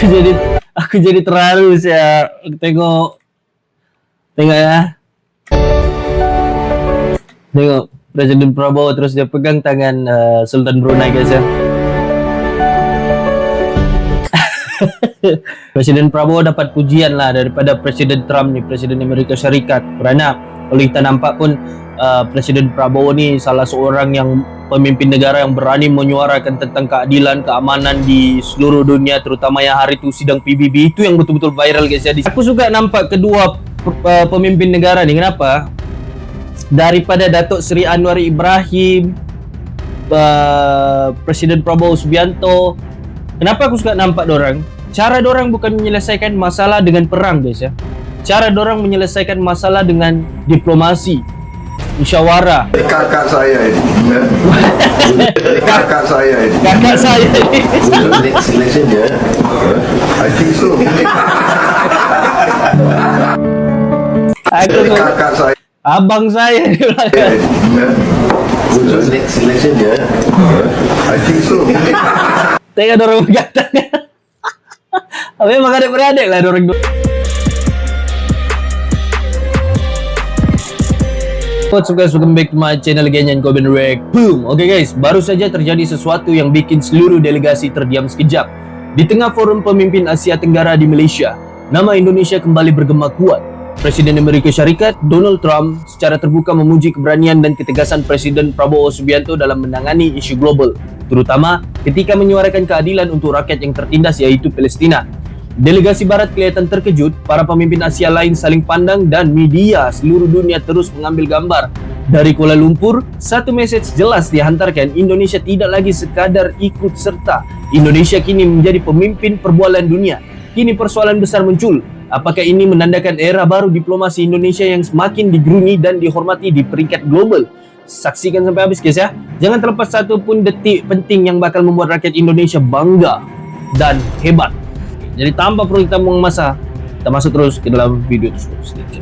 jadi aku jadi terharu ya tengok ya. Tengok Presiden Prabowo terus dia pegang tangan Sultan Brunei guys ya. Presiden Prabowo dapat pujian lah daripada Presiden Trump nih, Presiden Amerika Syarikat. Karena kalau kita nampak pun Presiden Prabowo ni salah seorang yang pemimpin negara yang berani menyuarakan tentang keadilan, keamanan di seluruh dunia, terutama yang hari itu sidang PBB itu yang betul-betul viral guys ya. Aku suka nampak kedua pemimpin negara ni. Kenapa? Daripada Datuk Seri Anwar Ibrahim, Presiden Prabowo Subianto, kenapa aku suka nampak dorang? Cara dorang bukan menyelesaikan masalah dengan perang guys ya. Cara dorang menyelesaikan masalah dengan diplomasi, musyawarah. Kakak saya ini. Kakak saya ini. Kakak saya ini. Next election dia. I think so. Aku Kakak saya. abang saya ni. Next election dia. I think so. Tengok dorang pegang tangan. Memang adik-beradik lah dorang. What's up guys, welcome back to my channel again, yang Koben Rek. Boom. Okay guys, baru saja terjadi sesuatu yang bikin seluruh delegasi terdiam sekejap. Di tengah forum pemimpin Asia Tenggara di Malaysia, nama Indonesia kembali bergema kuat. Presiden Amerika Syarikat, Donald Trump, secara terbuka memuji keberanian dan ketegasan Presiden Prabowo Subianto dalam menangani isu global, terutama ketika menyuarakan keadilan untuk rakyat yang tertindas, yaitu Palestina. Delegasi Barat kelihatan terkejut, para pemimpin Asia lain saling pandang, dan media seluruh dunia terus mengambil gambar. Dari Kuala Lumpur, satu message jelas dihantarkan: Indonesia tidak lagi sekadar ikut serta. Indonesia kini menjadi pemimpin perbualan dunia. Kini persoalan besar muncul. Apakah ini menandakan era baru diplomasi Indonesia yang semakin digeruni dan dihormati di peringkat global? Saksikan sampai habis guys ya. Jangan terlepas satu pun detik penting yang bakal membuat rakyat Indonesia bangga dan hebat. Jadi tanpa perlu kita buang masa, kita masuk terus ke dalam video tersebut.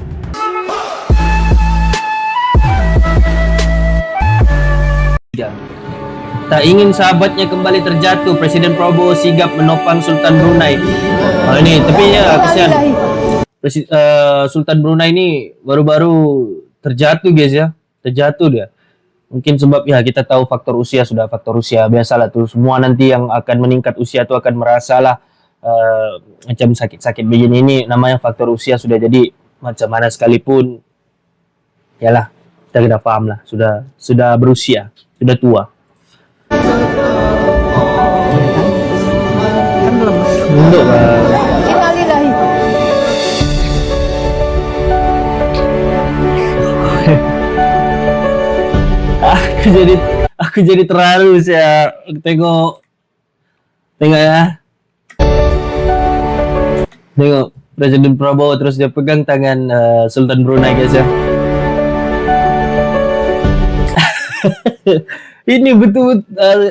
Tak ingin sahabatnya kembali terjatuh, Presiden Prabowo sigap menopang Sultan Brunei. Ini tapi ya kesian. Sultan Brunei ini baru-baru terjatuh guys ya. Terjatuh dia. Mungkin sebab ya kita tahu faktor usia, sudah faktor usia biasalah tuh, semua nanti yang akan meningkat usia tuh akan merasalah macam sakit-sakit begini. Ini namanya faktor usia, sudah jadi macam mana sekalipun yalah kita kena paham lah, sudah berusia, sudah tua. Untuk aku jadi terharu ya tengok ya. Tengok Presiden Prabowo terus dia pegang tangan Sultan Brunei guys ya. Ini betul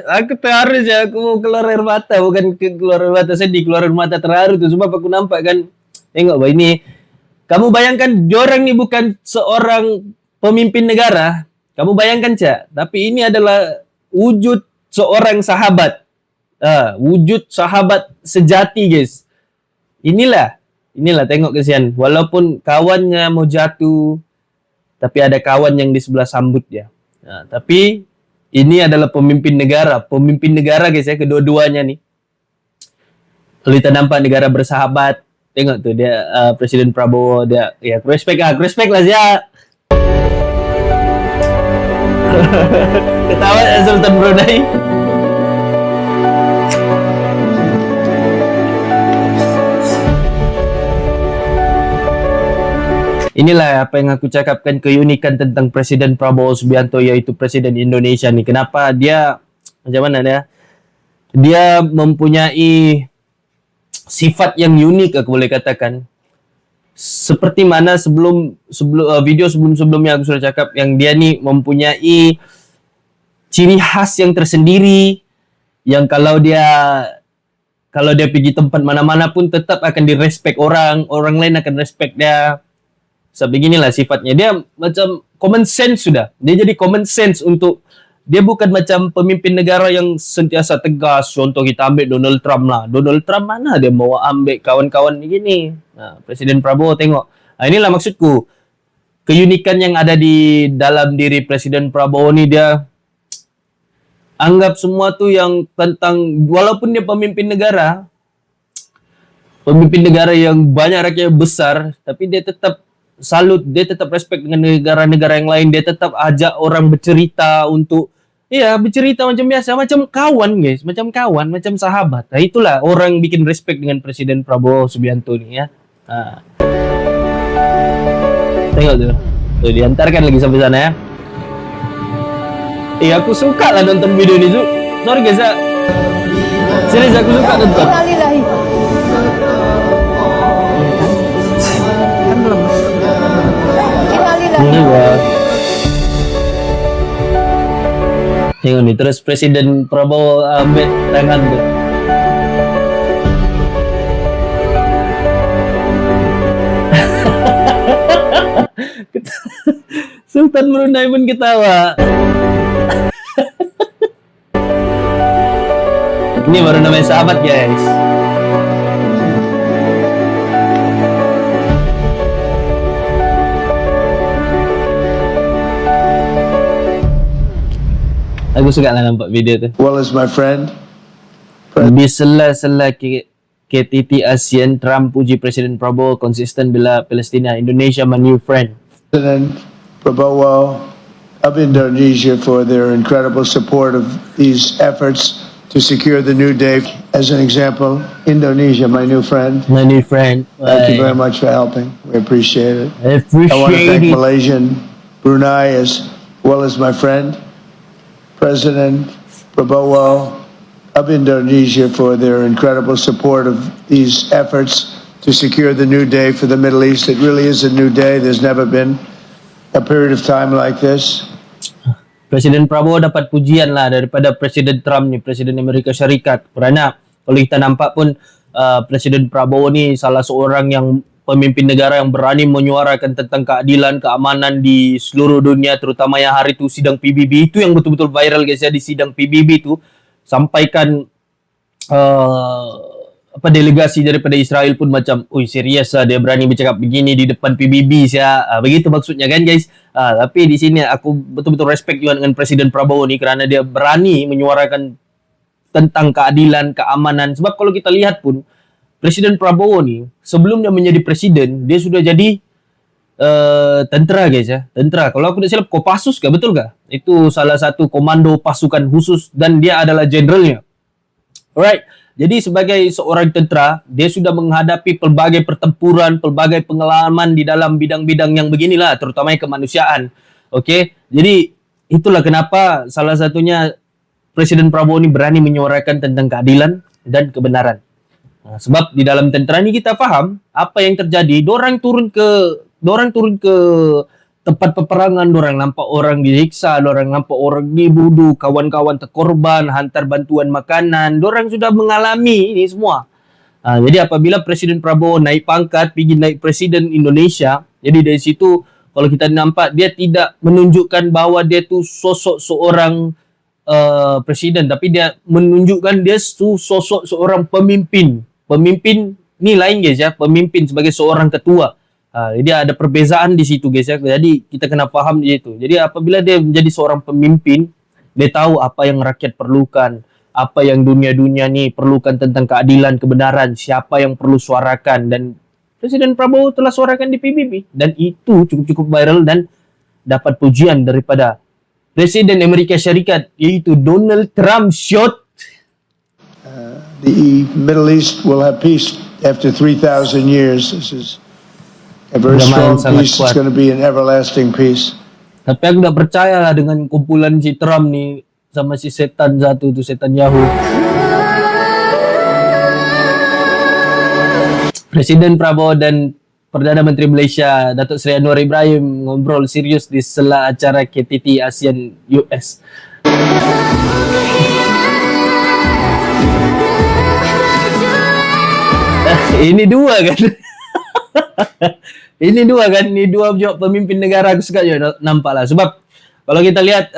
aku terharu ya, aku mau keluar air mata, bukan keluar air mata sedih, keluar air mata terharu tuh, sebab aku nampak kan. Tengok bah, ini kamu bayangkan jorang nih bukan seorang pemimpin negara, kamu bayangkan Cak, tapi ini adalah wujud seorang sahabat, wujud sahabat sejati guys. Inilah tengok kesian, walaupun kawannya mau jatuh, tapi ada kawan yang di sebelah sambut dia. Nah, tapi ini adalah pemimpin negara guys ya, kedua-duanya nih. Kalau kita nampak negara bersahabat, tengok tuh dia Presiden Prabowo, dia ya respect lah ya. Ketawa Sultan Brunei. Inilah apa yang aku cakapkan, keunikan tentang Presiden Prabowo Subianto, yaitu Presiden Indonesia nih. Kenapa dia macam mana dia? Dia mempunyai sifat yang unik, aku boleh katakan. Seperti mana video sebelumnya aku sudah cakap, yang dia nih mempunyai ciri khas yang tersendiri, yang kalau dia pergi tempat mana-mana pun tetap akan direspek orang lain akan respect dia. Sebeginilah sifatnya. Dia macam common sense sudah. Dia jadi common sense untuk Dia bukan macam pemimpin negara yang sentiasa tegas. Contoh kita ambil Donald Trump lah. Donald Trump mana dia mau ambil kawan-kawan ni gini. Presiden Prabowo tengok. Inilah maksudku. Keunikan yang ada di dalam diri Presiden Prabowo ni, dia anggap semua tu yang tentang, walaupun dia pemimpin negara yang banyak rakyat besar, tapi dia tetap salut, dia tetap respect dengan negara-negara yang lain, dia tetap ajak orang bercerita untuk, ya bercerita macam biasa, macam kawan guys, macam kawan, macam sahabat. Nah itulah orang bikin respect dengan Presiden Prabowo Subianto ni ya. Tengok tuh, diantarkan lagi sampai sana ya. Aku suka lah nonton video ni tuh. Sorry guys ya. Serius aku suka nonton. Ini wah. Tengok nih, terus Presiden Prabowo ambil tangan tuh. Sultan Brunei pun ketawa. Ini baru namanya sahabat guys. Aku suka lah nampak video tu. Well, as my friend. Di sela-sela KTT ASEAN, Trump puji Presiden Prabowo konsisten bela Palestina. Indonesia my new friend. President Prabowo of Indonesia for their incredible support of these efforts to secure the new day. As an example, Indonesia, my new friend. My new friend. Thank you very much for helping. We appreciate it. I appreciate I want to thank it. Malaysia and Brunei as well as my friend, President Prabowo of Indonesia for their incredible support of these efforts to secure the new day for the Middle East. It really is a new day. There's never been a period of time like this. Presiden Prabowo dapat pujian lah daripada Presiden Trump ni, Presiden Amerika Syarikat. Kerana kalau kita nampak pun Presiden Prabowo ni salah seorang yang pemimpin negara yang berani menyuarakan tentang keadilan, keamanan di seluruh dunia, terutama yang hari tu sidang PBB. Itu yang betul-betul viral guys ya, di sidang PBB tu. Sampaikan delegasi daripada Israel pun macam, oi serius lah dia berani bercakap begini di depan PBB sia. Begitu maksudnya kan guys. Tapi di sini aku betul-betul respect juga dengan Presiden Prabowo ni kerana dia berani menyuarakan tentang keadilan, keamanan. Sebab kalau kita lihat pun Presiden Prabowo ni sebelum dia menjadi presiden, dia sudah jadi tentera guys ya. Tentera. Kalau aku tak silap Kopassus kah? Betul kah? Itu salah satu komando pasukan khusus dan dia adalah jenderalnya. Alright. Jadi sebagai seorang tentera, dia sudah menghadapi pelbagai pertempuran, pelbagai pengalaman di dalam bidang-bidang yang beginilah, terutama kemanusiaan. Okey. Jadi itulah kenapa salah satunya Presiden Prabowo ni berani menyuarakan tentang keadilan dan kebenaran. Sebab di dalam tentera ni kita faham apa yang terjadi. Dorang turun ke tempat peperangan, dorang nampak orang disiksa, dorang nampak orang dibunuh, kawan-kawan terkorban, hantar bantuan makanan. Dorang sudah mengalami ini semua. Jadi apabila Presiden Prabowo naik pangkat, pergi naik Presiden Indonesia, jadi dari situ kalau kita nampak dia tidak menunjukkan bahawa dia tu sosok seorang presiden, tapi dia menunjukkan dia tu sosok seorang pemimpin. Pemimpin ni lain guys ya, pemimpin sebagai seorang ketua. Jadi ada perbezaan di situ guys ya. Jadi kita kena faham di situ. Jadi apabila dia menjadi seorang pemimpin, dia tahu apa yang rakyat perlukan, apa yang dunia-dunia ni perlukan tentang keadilan, kebenaran, siapa yang perlu suarakan, dan Presiden Prabowo telah suarakan di PBB dan itu cukup viral dan dapat pujian daripada Presiden Amerika Syarikat, iaitu Donald Trump. The Middle East will have peace after 3,000 years. This is a very strong peace. It's going to be an everlasting peace. Tapi aku tak percaya lah dengan kumpulan si Trump ni sama si setan satu tu, setan Yahoo. Presiden Prabowo dan Perdana Menteri Malaysia Datuk Seri Anwar Ibrahim ngobrol serius di sela acara KTT ASEAN US. Ini dua kan? Ini dua pemimpin negara. Aku suka je nampak lah. Sebab Kalau kita lihat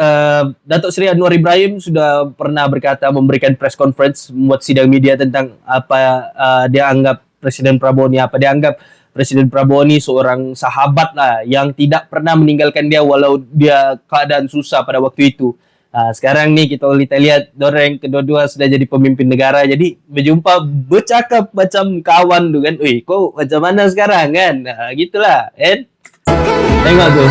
Datuk Seri Anwar Ibrahim sudah pernah berkata memberikan press conference membuat sidang media tentang apa dia anggap Presiden Prabowo ni apa dia anggap Presiden Prabowo ni seorang sahabat lah yang tidak pernah meninggalkan dia walau dia keadaan susah pada waktu itu. Sekarang ni kita lihat dorang kedua-dua sudah jadi pemimpin negara, jadi berjumpa bercakap macam kawan tu kan. Oi, kau macam mana sekarang kan? Gitulah kan. Tengok tu.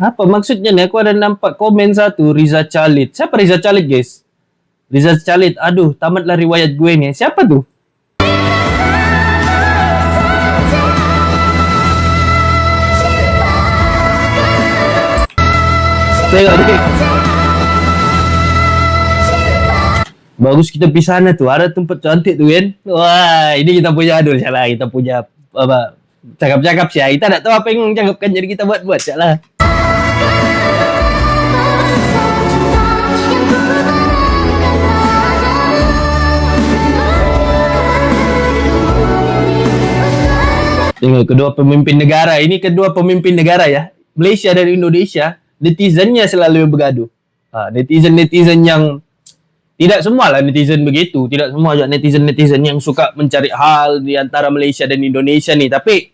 Apa maksudnya ni? Aku ada nampak komen satu, Riza Khalid. Siapa Riza Khalid, guys? Riza Khalid. Aduh, tamatlah riwayat gue ni. Siapa tu? Tengok ni. Bagus kita pergi sana tu. Ada tempat cantik tu kan. Wah, ini kita punya aduh salah. Kita punya apa cakap-cakap sih. Kita tak tahu apa yang cakapkan, jadi kita buat salah. Tengok kedua pemimpin negara. Ini kedua pemimpin negara ya. Malaysia dan Indonesia. Netizennya selalu bergaduh. Netizen-netizen yang tidak semua lah netizen begitu. Tidak semua juga netizen-netizen yang suka mencari hal di antara Malaysia dan Indonesia ni. Tapi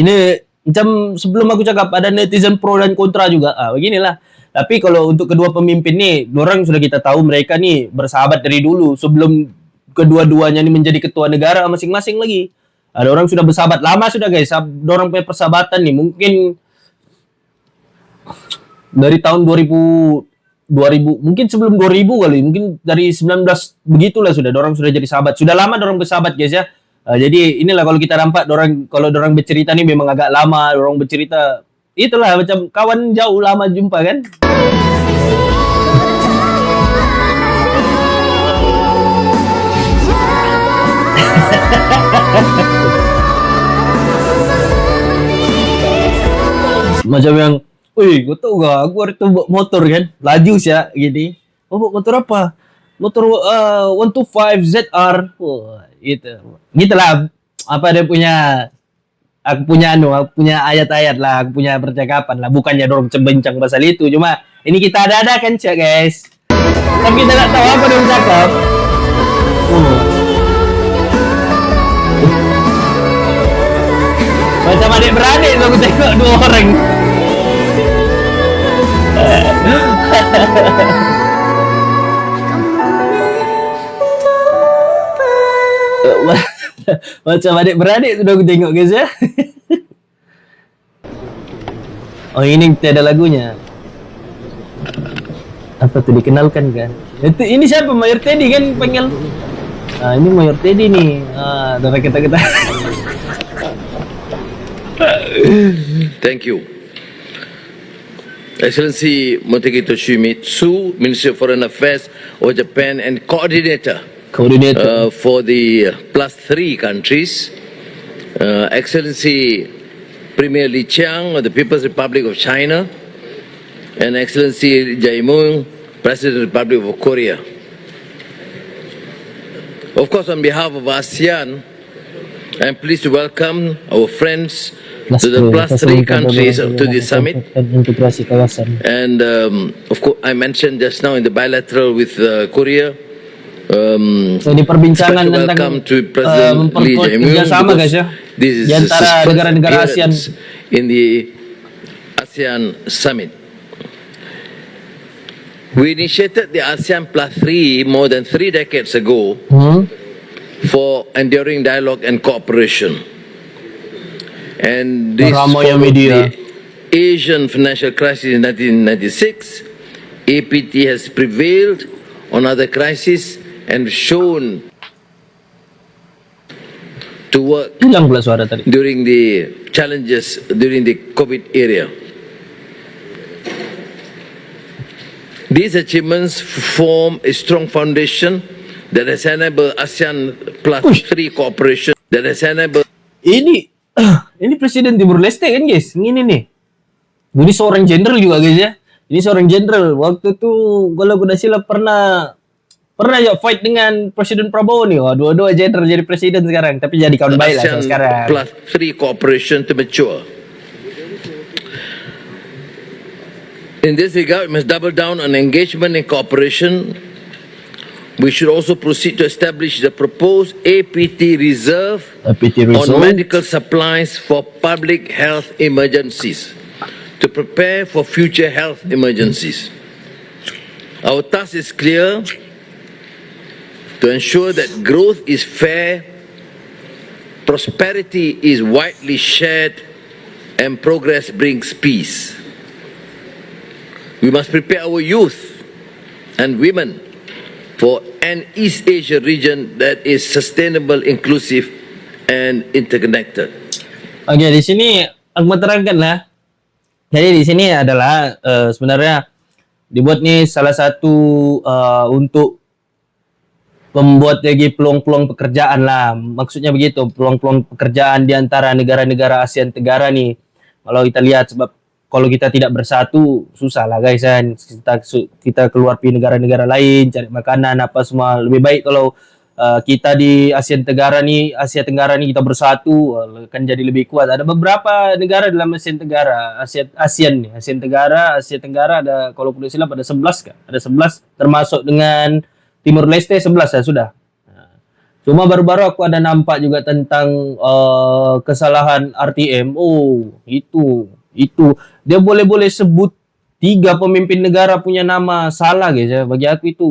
ini macam sebelum aku cakap ada netizen pro dan kontra juga. Beginilah. Tapi kalau untuk kedua pemimpin ni, orang sudah kita tahu mereka ni bersahabat dari dulu sebelum kedua-duanya ni menjadi ketua negara masing-masing lagi. Ada orang sudah bersahabat lama sudah guys. Orang punya persahabatan ni mungkin dari tahun 2000 mungkin sebelum 2000 kali, mungkin dari 19 begitulah sudah orang sudah jadi sahabat. Sudah lama orang bersahabat guys ya. Jadi inilah kalau kita nampak kalau orang bercerita ni memang agak lama orang bercerita. Itulah macam kawan jauh lama jumpa kan. Macam yang, wih, kau tahu gak? Aku hari tu bawa motor kan, laju siya, gini. Bawa motor apa? Motor 125 ZR. Gitu. Gitulah. Apa dia punya? Aku punya ayat-ayat lah, aku punya percakapan lah. Bukannya dorong bincang pasal itu, cuma ini kita ada kan siya guys. Tapi kita tak tahu apa dia bercakap. Macam adik-beradik aku tengok dua orang. Macam adik-beradik sudah aku tengok guys ya. Oh ini kita ada lagunya. Apa tu dikenalkan kan? Ini siapa? Mayor Teddy kan panggil. Ini Mayor Teddy nih. Dari kita. Thank you. Excellency Motegi Toshimitsu, Minister of Foreign Affairs of Japan and coordinator for the +3 countries. Excellency Premier Li Qiang of the People's Republic of China and Excellency Lee Jae-myung, President of the Republic of Korea. Of course, on behalf of ASEAN, I'm pleased to welcome our friends to the +3 countries to the summit. And of course, I mentioned just now in the bilateral with Korea. Ini perbincangan welcome tentang to President Lee Jae-myung. guys ya. This is Di antara negara-negara ASEAN in the ASEAN summit. We initiated the ASEAN +3 more than 3 decades ago for enduring dialogue and cooperation. And this followed the Asian financial crisis in 1996. APT has prevailed on other crises and shown to work during the challenges during the COVID era. These achievements form a strong foundation that has enabled ASEAN +3 cooperation that has enabled. Ini Presiden Timur Leste kan guys, ini nih. Ini seorang jenderal juga guys ya. Ini seorang jenderal. Waktu itu kalau aku tidak silap pernah ya fight dengan Presiden Prabowo nih. Wah, dua-dua jenderal jadi presiden sekarang. Tapi jadi kawan baik lah ASEAN sekarang. Plus 3 cooperation to mature. In this regard, we must double down on engagement and cooperation. We should also proceed to establish the proposed APT reserve, on medical supplies for public health emergencies to prepare for future health emergencies. Our task is clear: to ensure that growth is fair, prosperity is widely shared, and progress brings peace. We must prepare our youth and women for an East Asia region that is sustainable, inclusive, and interconnected. Oke, di sini aku menerangkan lah. Jadi di sini adalah sebenarnya dibuat nih salah satu untuk membuat lagi peluang-peluang pekerjaan lah. Maksudnya begitu, peluang-peluang pekerjaan di antara negara-negara ASEAN Tenggara nih. Kalau kita lihat, sebab kalau kita tidak bersatu susah lah guys kan. Kita keluar di negara-negara lain cari makanan apa semua. Lebih baik kalau kita di Asia Tenggara nih kita bersatu kan jadi lebih kuat. Ada beberapa negara dalam Asia Tenggara, Asia Tenggara ada, kalau tidak silap ada 11 kan? Ada 11 termasuk dengan Timur Leste 11 ya sudah. Cuma baru-baru aku ada nampak juga tentang kesalahan RTM. Oh, itu dia boleh sebut 3 pemimpin negara punya nama salah guys ya. Bagi aku itu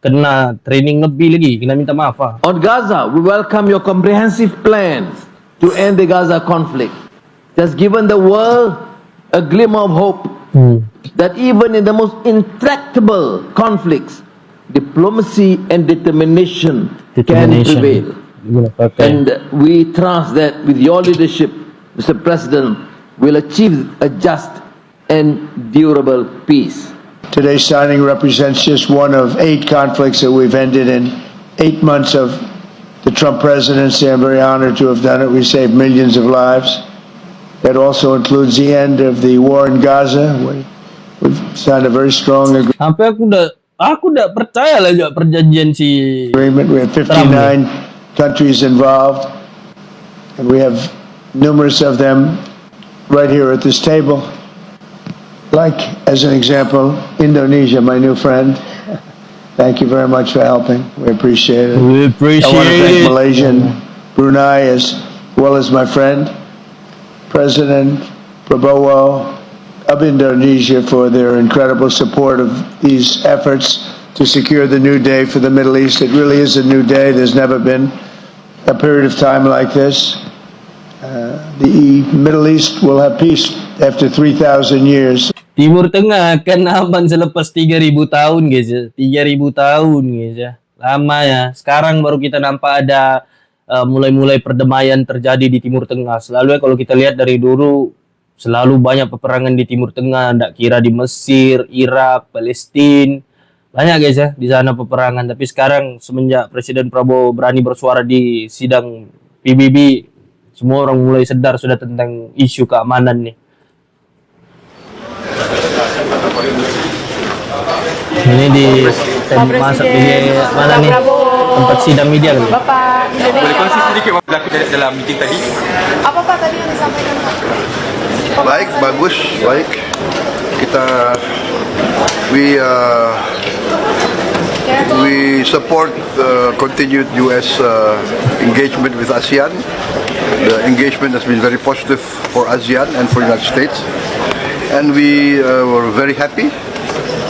kena training lebih lagi, kena minta maaf. On Gaza, we welcome your comprehensive plan to end the Gaza conflict. Just given the world a glimmer of hope that even in the most intractable conflicts, diplomacy and determination can prevail. And we trust that with your leadership, Mr. President, we'll achieve a just and durable peace. Today's signing represents just one of 8 conflicts that we've ended in 8 months of the Trump presidency. I'm very honored to have done it. We saved millions of lives. That also includes the end of the war in Gaza. We've signed a very strong agreement. Sampai aku udah percaya lah juga perjanjian si We have 59 countries involved, and we have numerous of them right here at this table. Like, as an example, Indonesia, my new friend. Thank you very much for helping. We appreciate it. I want to thank Malaysia and Brunei as well as my friend, President Prabowo of Indonesia, for their incredible support of these efforts to secure the new day for the Middle East. It really is a new day. There's never been a period of time like this. The Middle East will have peace after 3,000 years. Timur Tengah akan aman selepas 3.000 tahun guys ya. 3.000 tahun guys ya. Lama ya. Sekarang baru kita nampak ada mulai-mulai perdamaian terjadi di Timur Tengah. Selalu ya kalau kita lihat dari dulu selalu banyak peperangan di Timur Tengah. Tak kira di Mesir, Irak, Palestina. Banyak guys ya di sana peperangan. Tapi sekarang semenjak Presiden Prabowo berani bersuara di sidang PBB, semua orang mulai sadar sudah tentang isu keamanan nih. Ini di masak di mana nih? Tempat sidang media kan? Bapak Indonesia. Boleh kongsi sedikit apa berlaku dalam meeting tadi? Apa Pak tadi yang disampaikan Pak? Baik, bagus, baik. Kita we support the continued U.S. Engagement with ASEAN. The engagement has been very positive for ASEAN and for the United States, and we were very happy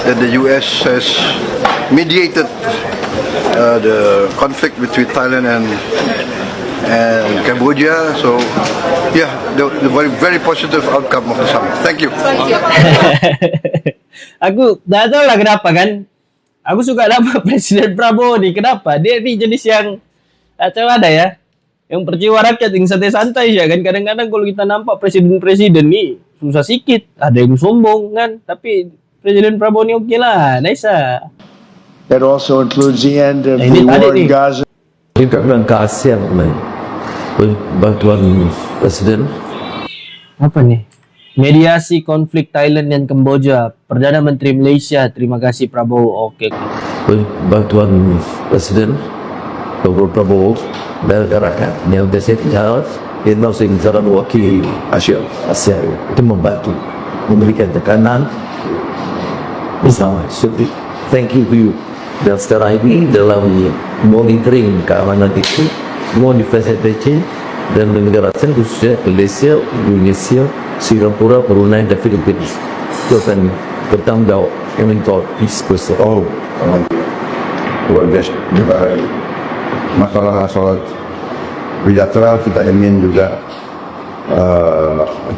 that the U.S. has mediated the conflict between Thailand and Cambodia. So, yeah, the very positive outcome of the summit. Thank you. Aku tak tahu lah kenapa kan. Aku suka nama Presiden Prabowo nih. Kenapa? Dia nih jenis yang macam ada ya. Yang percaya rakyat yang santai-santai ya kan. Kadang-kadang kalau kita nampak presiden-presiden nih susah sikit. Ada yang sombong kan. Tapi Presiden Prabowo ini oke lah, nice lah. That also includes the end of the war in Gaza. Juga rangka ASEAN bantuan Presiden. Apa nih? Mediasi konflik Thailand dan Kamboja. Perdana Menteri Malaysia, terima kasih Prabowo. Okey. Bantuan Presiden Dr. Prabowo dan rakyat yang bersedia yang masing jalan wakil Asia itu membantu memberikan tekanan bersama. So, thank you to you. Dan sekarang ini dalam monitoring keamanan itu semua difasilitasi dan negara ASEAN khususnya Malaysia, Indonesia, Singapura, Brunei dan Filipina itu akan bertanggung jawab untuk peace process. Luar biasa. Masalah soal bilateral kita ingin juga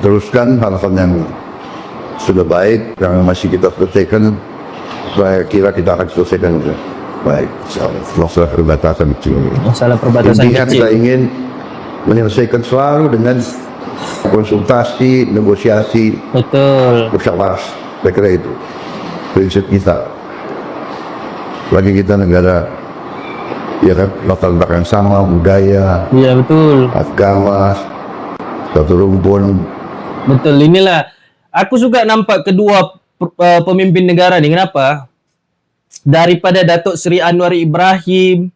teruskan hal-hal yang sudah baik, yang masih kita selesaikan. Saya kira kita akan selesaikan juga baik. Masalah perbatasan kecil. Masalah perbatasan Intinya kecil. kita ingin menyelesaikan selalu dengan konsultasi, negosiasi, Betul. musyawarah. Saya kira itu prinsip kita. Lagi kita negara, ya kan, latar belakang sama, budaya, Iya betul. agama, satu rumpun. Betul, inilah aku suka nampak kedua pemimpin negara ni. Kenapa? Daripada Datuk Seri Anwar Ibrahim,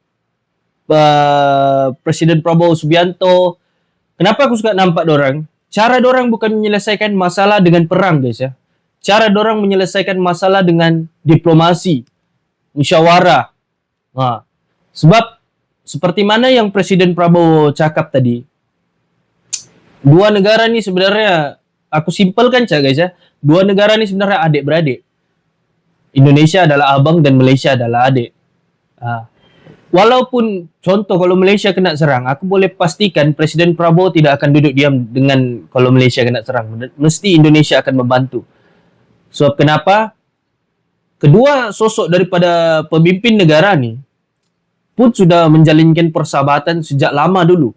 Presiden Prabowo Subianto, kenapa aku suka nampak dorang? Cara dorang bukan menyelesaikan masalah dengan perang, guys ya. Cara dorang menyelesaikan masalah dengan diplomasi, musyawarah. Sebab seperti mana yang Presiden Prabowo cakap tadi, dua negara ni sebenarnya, aku simpelkan cak guys ya, dua negara ni sebenarnya adik-beradik. Indonesia adalah abang dan Malaysia adalah adik. Walaupun contoh kalau Malaysia kena serang, aku boleh pastikan Presiden Prabowo tidak akan duduk diam dengan kalau Malaysia kena serang. Mesti Indonesia akan membantu. Sebab kenapa? Kedua sosok daripada pemimpin negara ni pun sudah menjalinkan persahabatan sejak lama dulu.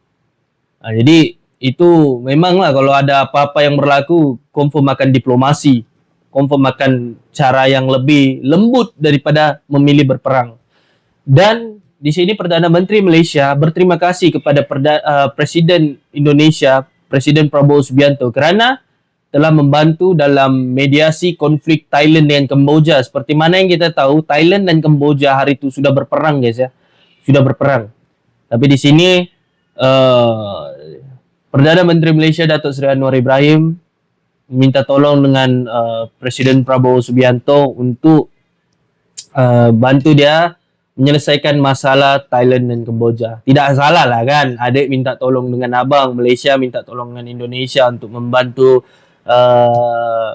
Jadi itu memanglah kalau ada apa-apa yang berlaku, confirm akan diplomasi, confirm akan cara yang lebih lembut daripada memilih berperang. Dan di sini Perdana Menteri Malaysia berterima kasih kepada Presiden Indonesia, Presiden Prabowo Subianto kerana telah membantu dalam mediasi konflik Thailand dan Kamboja. Seperti mana yang kita tahu, Thailand dan Kamboja hari itu sudah berperang guys ya. Sudah berperang. Tapi di sini Perdana Menteri Malaysia Datuk Seri Anwar Ibrahim minta tolong dengan Presiden Prabowo Subianto untuk bantu dia menyelesaikan masalah Thailand dan Kamboja. Tidak salah lah kan, adik minta tolong dengan abang, Malaysia minta tolong dengan Indonesia untuk membantu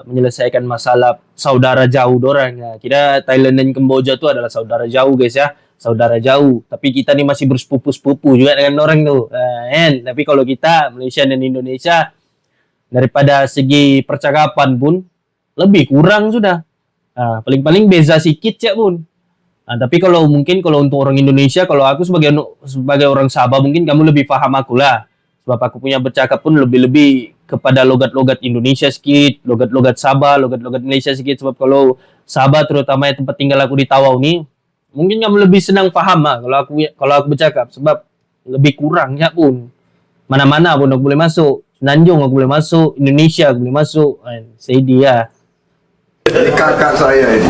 menyelesaikan masalah saudara jauh dorang. Kira Thailand dan Kamboja tu adalah saudara jauh guys ya, saudara jauh. Tapi kita ni masih bersepupu-sepupu juga dengan orang tu. Tapi kalau kita Malaysia dan Indonesia daripada segi percakapan pun lebih kurang sudah. Paling-paling beza sikit je pun. Tapi kalau mungkin kalau untuk orang Indonesia, kalau aku sebagai orang Sabah mungkin kamu lebih faham aku lah. Sebab aku punya bercakap pun lebih-lebih kepada logat-logat Indonesia sikit, logat-logat Sabah, logat-logat Malaysia sikit. Sebab kalau Sabah terutama tempat tinggal aku di Tawau ni, mungkin kamu lebih senang faham lah kalau aku bercakap. Sebab lebih kurangnya pun. Mana-mana pun aku boleh masuk. Semenanjung aku boleh masuk, Indonesia aku boleh masuk. Saya dia. Kakak saya ini.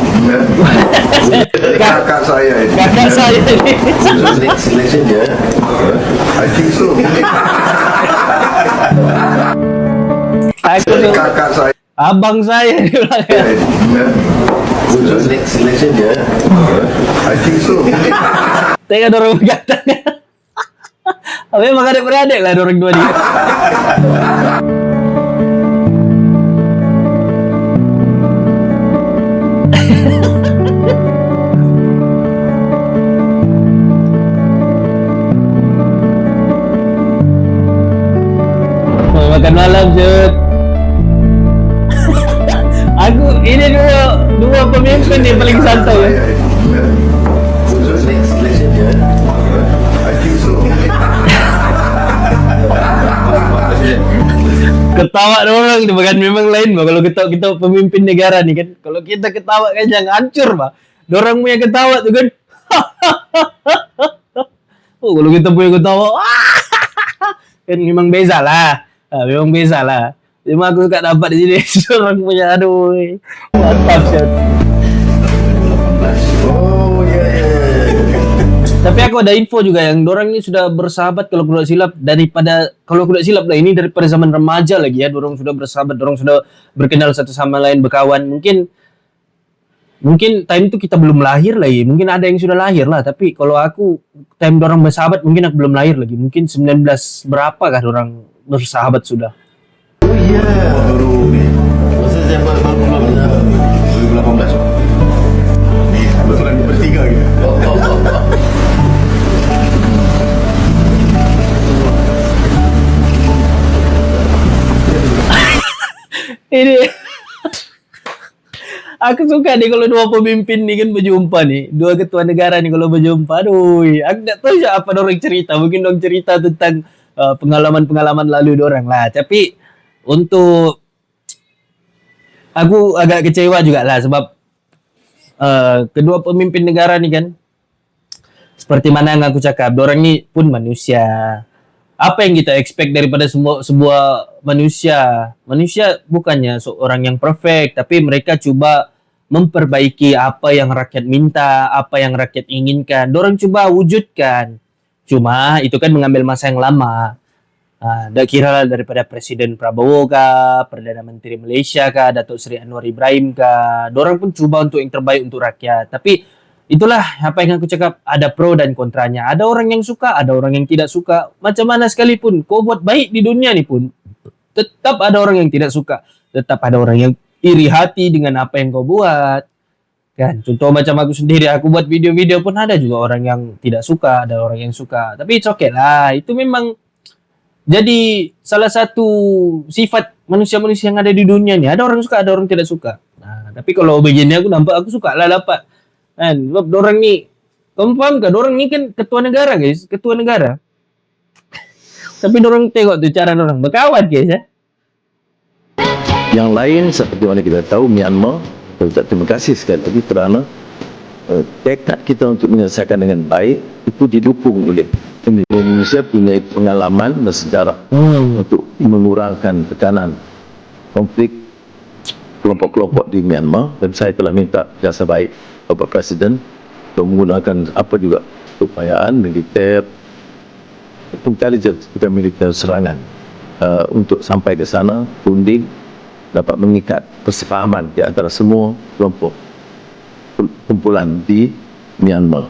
Kakak saya ini. Kakak saya ni. Next election dia, I think so. Aku tu Kakak saya abang saya ni belakang. ini. next election dia, I think so. Tengok dorang berkata. Memang adik-beradik lah dorang dua ni. Makan malam Jut. Aku ini dua pemimpin ni paling santai ya. next election dia, I think so. Ketawa orang tu bukan memang lain bah. Kalau kita pemimpin negara ni kan, kalau kita ketawa kan jangan hancur bah. Dorang punya ketawa tu kan. Oh kalau kita punya ketawa kan memang beza lah. Memang beza lah. Memang aku suka dapat di sini. Orang punya aduh. Mantap sih. Oh ya ya. Tapi aku ada info juga yang dorang ini sudah bersahabat kalau aku tidak silap daripada kalau aku tidak silap lah ini daripada zaman remaja lagi ya. Dorang sudah bersahabat, dorang sudah berkenal satu sama lain, berkawan. Mungkin time itu kita belum lahir lagi. Mungkin ada yang sudah lahir lah. Tapi kalau aku time dorang bersahabat mungkin aku belum lahir lagi. Mungkin 19 berapa kah dorang bersahabat sudah. Oh iya. Baru ni. Masa saya baru pulang 2018. Ni kebetulan bertiga gitu. Ini aku suka nih kalau dua pemimpin nih kan berjumpa nih, dua ketua negara nih kalau berjumpa. Aduh, aku nggak tahu siapa orang cerita, mungkin dong cerita tentang pengalaman-pengalaman lalu dorang lah. Tapi untuk aku agak kecewa juga lah sebab kedua pemimpin negara nih kan, seperti mana yang aku cakap, dorang nih pun manusia. Apa yang kita expect daripada sebuah manusia? Manusia bukannya seorang yang perfect, tapi mereka coba memperbaiki apa yang rakyat minta, apa yang rakyat inginkan. Dorang coba wujudkan. Cuma itu kan mengambil masa yang lama. Tak kira lah daripada Presiden Prabowo kah, Perdana Menteri Malaysia kah, Datuk Seri Anwar Ibrahim kah. Dorang pun coba untuk yang terbaik untuk rakyat. Tapi itulah apa yang aku cakap, ada pro dan kontranya. Ada orang yang suka, ada orang yang tidak suka. Macam mana sekalipun kau buat baik di dunia ni pun, tetap ada orang yang tidak suka. Tetap ada orang yang iri hati dengan apa yang kau buat. Kan, contoh macam aku sendiri, aku buat video-video pun ada juga orang yang tidak suka, ada orang yang suka. Tapi it's okay lah, itu memang jadi salah satu sifat manusia-manusia yang ada di dunia ni. Ada orang suka, ada orang tidak suka. Nah, tapi kalau begini aku nampak aku suka lah dapat. Kan, sebab dorang ni, kamu faham ke? Dorang ni kan ketua negara guys, ketua negara. Tapi dorang tengok tu cara dorang berkawan guys ya. Yang lain seperti mana kita tahu Myanmar, terima kasih sekali lagi kerana tekad kita untuk menyelesaikan dengan baik itu didukung oleh Indonesia punya pengalaman dan sejarah untuk mengurangkan tekanan konflik kelompok-kelompok di Myanmar, dan saya telah minta jasa baik Bapak Presiden untuk menggunakan apa juga upayaan militer, intelligence bukan militer serangan untuk sampai ke sana, tunding dapat mengikat persefahaman di antara semua kelompok kumpulan di Myanmar.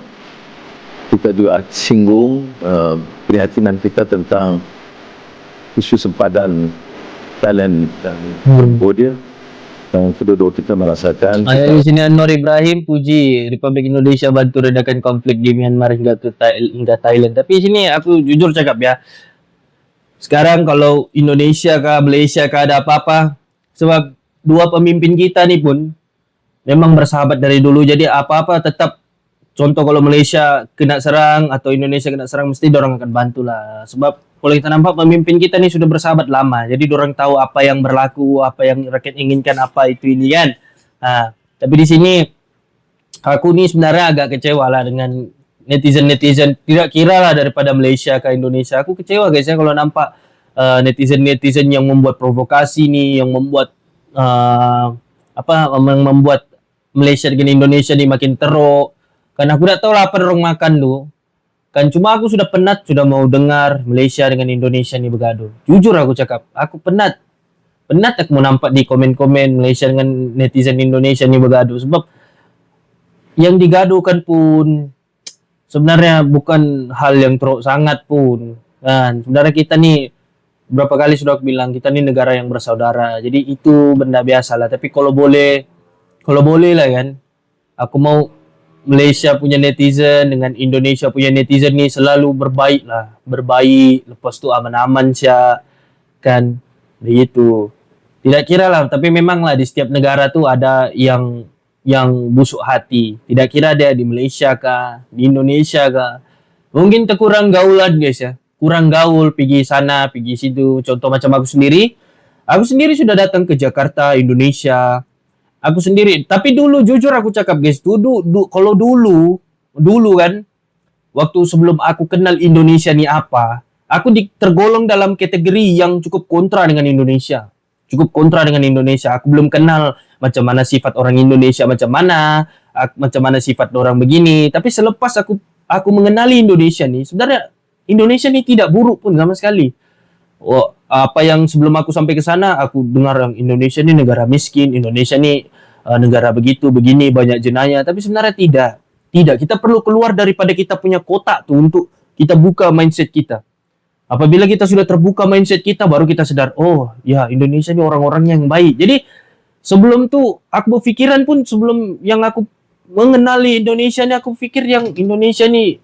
Kita juga singgung prihatinan kita tentang isu sempadan Thailand dan Cambodia. Dan kedua-dua kita merasakan Di sini Anwar Ibrahim puji Republik Indonesia bantu redakan konflik di Myanmar hingga Thailand. Tapi sini aku jujur cakap ya, sekarang kalau Indonesia kah, Malaysia kah ada apa-apa, sebab dua pemimpin kita ni pun memang bersahabat dari dulu. Jadi apa-apa tetap, contoh kalau Malaysia kena serang atau Indonesia kena serang, mesti dorang akan bantulah. Sebab kalau kita nampak pemimpin kita ni sudah bersahabat lama. Jadi dorang tahu apa yang berlaku, apa yang rakyat inginkan, apa itu ini kan. Tapi di sini aku ni sebenarnya agak kecewa lah dengan netizen-netizen. Tidak kira lah daripada Malaysia ke Indonesia. Aku kecewa guys ya kalau nampak netizen-netizen yang membuat provokasi ni, yang membuat membuat Malaysia dengan Indonesia ni makin teruk. Kan aku tak tahu lah apa dorang makan tu. Kan cuma aku sudah penat, sudah mau dengar Malaysia dengan Indonesia ni bergaduh. Jujur aku cakap, aku penat. Penat aku mau nampak di komen-komen Malaysia dengan netizen Indonesia ni bergaduh. Sebab yang digaduhkan pun sebenarnya bukan hal yang teruk sangat pun. Kan sebenarnya kita ni, berapa kali sudah aku bilang, kita ni negara yang bersaudara. Jadi itu benda biasa lah. Tapi kalau boleh lah kan, aku mau Malaysia punya netizen dengan Indonesia punya netizen ni selalu berbaik lah. Berbaik, lepas tu aman-aman sya. Kan, begitu. Tidak kira lah, tapi memang lah di setiap negara tu ada yang busuk hati. Tidak kira dia di Malaysia kah, di Indonesia kah. Mungkin terkurang gaulan guys ya. Kurang gaul, pergi sana, pergi situ. Contoh macam aku sendiri sudah datang ke Jakarta, Indonesia. Aku sendiri, tapi dulu jujur aku cakap guys, kalau dulu kan, waktu sebelum aku kenal Indonesia ni apa, aku tergolong dalam kategori yang cukup kontra dengan Indonesia. cukup kontra dengan Indonesia. Aku belum kenal macam mana sifat orang Indonesia, macam mana sifat orang begini. Tapi selepas aku mengenali Indonesia nih, sebenarnya Indonesia nih tidak buruk pun sama sekali. Apa yang sebelum aku sampai ke sana, aku dengar yang Indonesia nih negara miskin, Indonesia nih negara begitu, begini, banyak jenayah. Tapi sebenarnya tidak. Kita perlu keluar daripada kita punya kotak tuh untuk kita buka mindset kita. Apabila kita sudah terbuka mindset kita, baru kita sadar, oh ya Indonesia ini orang-orangnya yang baik. Jadi sebelum tuh aku berpikiran pun, sebelum yang aku mengenali Indonesia ini, aku pikir yang Indonesia ini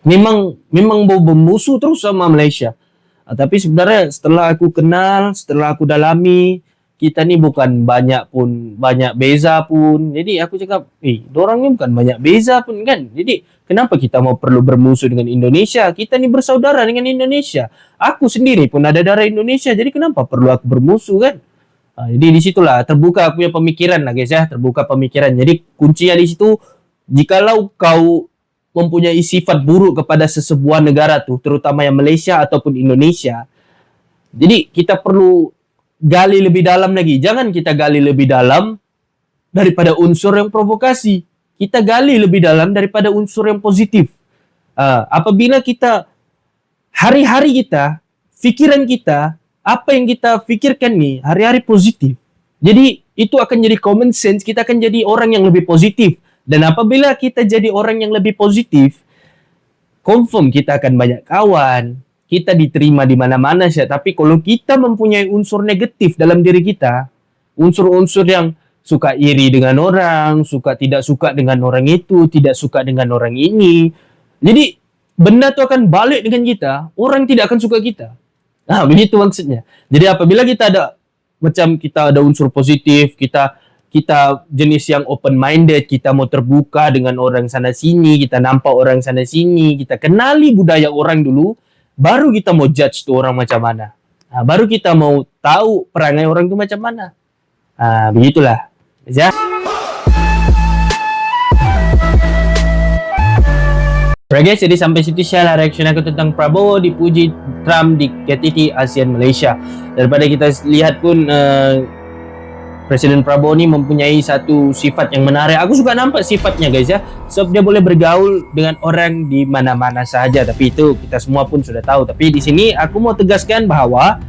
memang mau bermusuh terus sama Malaysia. Tapi sebenarnya setelah aku kenal, setelah aku dalami, kita ni bukan banyak beza pun. Jadi aku cakap, dorang ni bukan banyak beza pun kan. Jadi kenapa kita mau perlu bermusuh dengan Indonesia? Kita ni bersaudara dengan Indonesia. Aku sendiri pun ada darah Indonesia. Jadi kenapa perlu aku bermusuh kan? Jadi di situlah terbuka aku punya pemikiran lah guys ya. Terbuka pemikiran. Jadi kuncinya di situ, jikalau kau mempunyai sifat buruk kepada sesebuah negara tuh, terutama yang Malaysia ataupun Indonesia. Jadi kita perlu gali lebih dalam lagi. Jangan kita gali lebih dalam daripada unsur yang provokasi. Kita gali lebih dalam daripada unsur yang positif. Apabila kita hari-hari kita, pikiran kita, apa yang kita pikirkan nih hari-hari positif. Jadi itu akan jadi common sense, kita akan jadi orang yang lebih positif. Dan apabila kita jadi orang yang lebih positif, confirm kita akan banyak kawan, kita diterima di mana-mana sih. Tapi kalau kita mempunyai unsur negatif dalam diri kita, unsur-unsur yang suka iri dengan orang, tidak suka dengan orang itu, tidak suka dengan orang ini, jadi benda itu akan balik dengan kita, orang tidak akan suka kita. Begitu maksudnya. Jadi apabila kita ada unsur positif, kita jenis yang open minded, kita mau terbuka dengan orang sana sini, kita nampak orang sana sini, kita kenali budaya orang dulu, baru kita mau judge tuh orang macam mana. Baru kita mau tahu perangai orang itu macam mana. Begitulah. Ya. Alright guys, jadi sampai situ saja reaction aku tentang Prabowo dipuji Trump di KTT ASEAN Malaysia. Daripada kita lihat pun Presiden Prabowo ni mempunyai satu sifat yang menarik. Aku suka nampak sifatnya guys ya. Sebab dia boleh bergaul dengan orang di mana-mana sahaja. Tapi itu kita semua pun sudah tahu. Tapi di sini aku mau tegaskan bahawa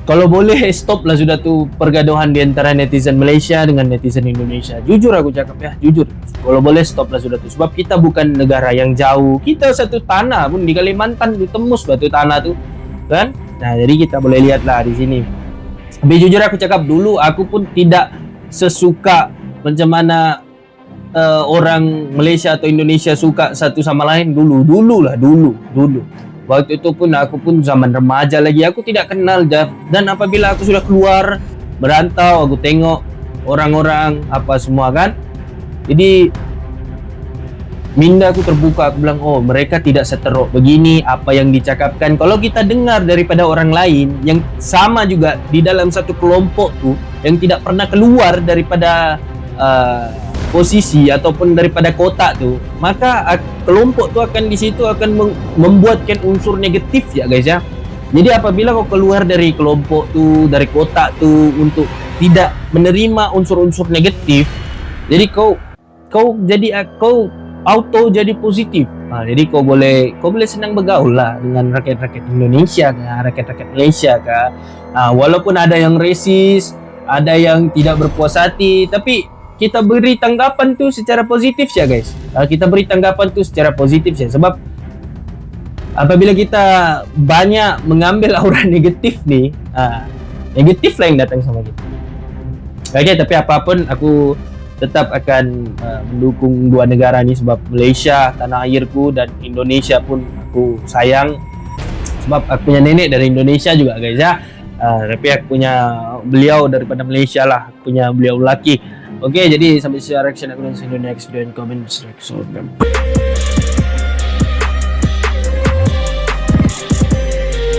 kalau boleh stop lah sudah tu pergaduhan di antara netizen Malaysia dengan netizen Indonesia. Jujur aku cakap ya, jujur. Kalau boleh stop lah sudah tu. Sebab kita bukan negara yang jauh. Kita satu tanah pun di Kalimantan tu, tembus batu tanah tu, kan? Nah, jadi kita boleh lihat lah di sini. Tapi jujur aku cakap dulu, aku pun tidak sesuka macam mana orang Malaysia atau Indonesia suka satu sama lain dulu. Waktu itu pun aku pun zaman remaja lagi, aku tidak kenal. Dan apabila aku sudah keluar, merantau, aku tengok orang-orang apa semua kan. Jadi minda aku terbuka, aku bilang, oh mereka tidak seteruk begini apa yang dicakapkan. Kalau kita dengar daripada orang lain yang sama juga di dalam satu kelompok tuh, yang tidak pernah keluar daripada posisi ataupun daripada kotak tuh, maka kelompok tuh akan di situ akan membuatkan unsur negatif ya guys ya. Jadi apabila kau keluar dari kelompok tuh, dari kotak tuh untuk tidak menerima unsur-unsur negatif, jadi kau auto jadi positif. Jadi kau boleh senang bergaul lah dengan rakyat-rakyat Indonesia rakyat-rakyat Malaysia walaupun ada yang resis, ada yang tidak berpuas hati, tapi kita beri tanggapan tu secara positif ya guys. Kita beri tanggapan tu secara positif ya. Sebab apabila kita banyak mengambil aura negatif nih, negatif lah yang datang sama kita. Okay, tapi apapun aku tetap akan mendukung dua negara ni. Sebab Malaysia, tanah airku, dan Indonesia pun aku sayang. Sebab aku punya nenek dari Indonesia juga guys ya. Tapi aku punya beliau daripada Malaysia lah. Aku punya beliau lelaki. Okay, jadi sampai sini reaction aku, dan see you in the next video and comment section.